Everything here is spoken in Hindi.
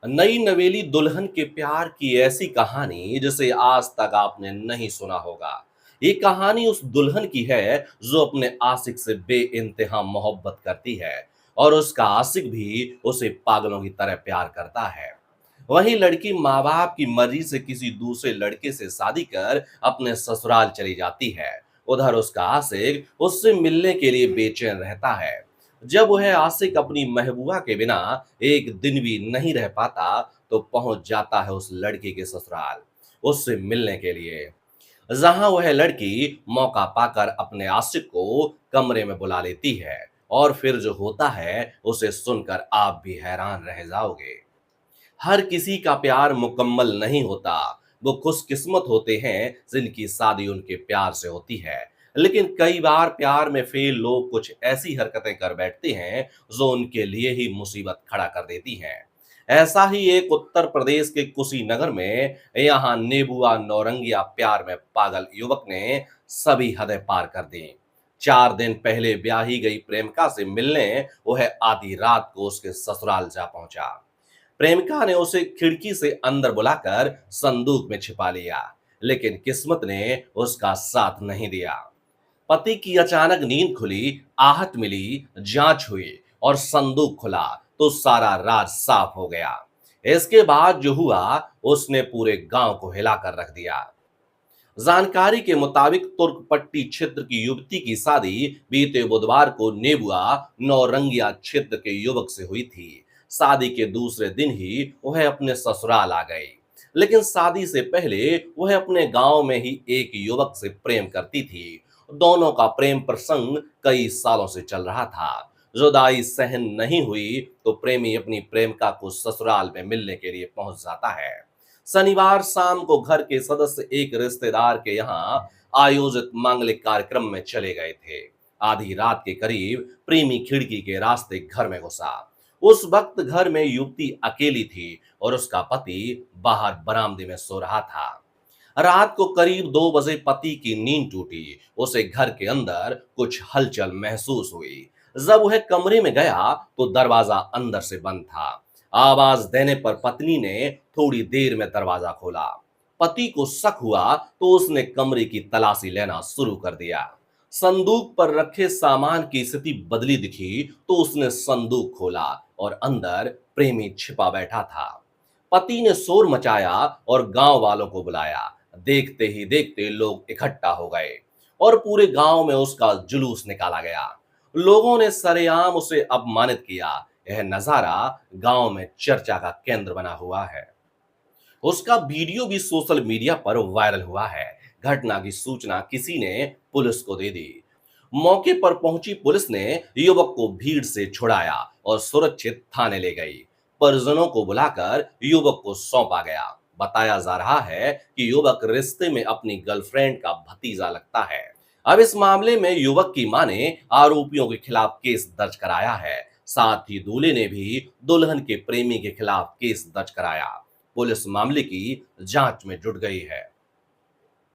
नई नवेली दुल्हन के प्यार की ऐसी कहानी जिसे आज तक आपने नहीं सुना होगा। ये कहानी उस दुल्हन की है जो अपने आशिक से बेइंतहा मोहब्बत करती है और उसका आशिक भी उसे पागलों की तरह प्यार करता है। वहीं लड़की माँ बाप की मर्जी से किसी दूसरे लड़के से शादी कर अपने ससुराल चली जाती है। उधर उसका आशिक उससे मिलने के लिए बेचैन रहता है। जब वह आशिक अपनी महबूबा के बिना एक दिन भी नहीं रह पाता तो पहुंच जाता है उस लड़की के ससुराल उससे मिलने के लिए, जहां वह लड़की मौका पाकर अपने आशिक को कमरे में बुला लेती है। और फिर जो होता है उसे सुनकर आप भी हैरान रह जाओगे। हर किसी का प्यार मुकम्मल नहीं होता। वो खुशकिस्मत होते हैं जिनकी शादी उनके प्यार से होती है। लेकिन कई बार प्यार में फेल लोग कुछ ऐसी हरकतें कर बैठते हैं जो उनके लिए ही मुसीबत खड़ा कर देती हैं। ऐसा ही एक उत्तर प्रदेश के कुशीनगर में यहाँ नेबुआ नौरंगिया प्यार में पागल युवक ने सभी हदें पार कर दी। 4 दिन पहले ब्याही गई प्रेमिका से मिलने वह आधी रात को उसके ससुराल जा पहुंचा। प्रेमिका ने उसे खिड़की से अंदर बुलाकर संदूक में छिपा लिया, लेकिन किस्मत ने उसका साथ नहीं दिया। पति की अचानक नींद खुली, आहट मिली, जांच हुई और संदूक खुला तो सारा राज साफ हो गया। इसके बाद जो हुआ उसने पूरे गांव को हिलाकर रख दिया। जानकारी के मुताबिक तुर्कपट्टी क्षेत्र की युवती की शादी बीते बुधवार को नेबुआ नौरंगिया क्षेत्र के युवक से हुई थी। शादी के दूसरे दिन ही वह अपने ससुराल आ गई, लेकिन शादी से पहले वह अपने गांव में ही एक युवक से प्रेम करती थी। दोनों का प्रेम प्रसंग कई सालों से चल रहा था। जुदाई सहन नहीं हुई तो प्रेमी अपनी प्रेमिका को ससुराल में मिलने के लिए पहुंच जाता है। शनिवार शाम को घर के सदस्य एक रिश्तेदार के यहाँ आयोजित मांगलिक कार्यक्रम में चले गए थे। आधी रात के करीब प्रेमी खिड़की के रास्ते घर में घुसा। उस वक्त घर में युवती अकेली थी और उसका पति बाहर बरामदे में सो रहा था। रात को करीब 2 बजे पति की नींद टूटी। उसे घर के अंदर कुछ हलचल महसूस हुई। जब वह कमरे में गया तो दरवाजा अंदर से बंद था। आवाज देने पर पत्नी ने थोड़ी देर में दरवाजा खोला। पति को शक हुआ तो उसने कमरे की तलाशी लेना शुरू कर दिया। संदूक पर रखे सामान की स्थिति बदली दिखी तो उसने संदूक खोला और अंदर प्रेमी छिपा बैठा था। पति ने शोर मचाया और गांव वालों को बुलाया। देखते ही देखते लोग इकट्ठा हो गए और पूरे गांव में उसका जुलूस निकाला गया। लोगों ने सरेआम उसे अपमानित किया। यह नजारा गांव में चर्चा का केंद्र बना हुआ है। उसका वीडियो भी सोशल मीडिया पर वायरल हुआ है। घटना की सूचना किसी ने पुलिस को दे दी। मौके पर पहुंची पुलिस ने युवक को भीड़ से छुड़ाया और सुरक्षित थाने ले गई। परिजनों को बुलाकर युवक को सौंपा गया। बताया जा रहा है कि युवक रिश्ते में अपनी गर्लफ्रेंड का भतीजा लगता है। अब इस मामले में युवक की मां ने आरोपियों के खिलाफ केस दर्ज कराया है। साथ ही दूल्हे ने भी दुल्हन के प्रेमी के खिलाफ केस दर्ज कराया। पुलिस मामले की जांच में जुट गई है।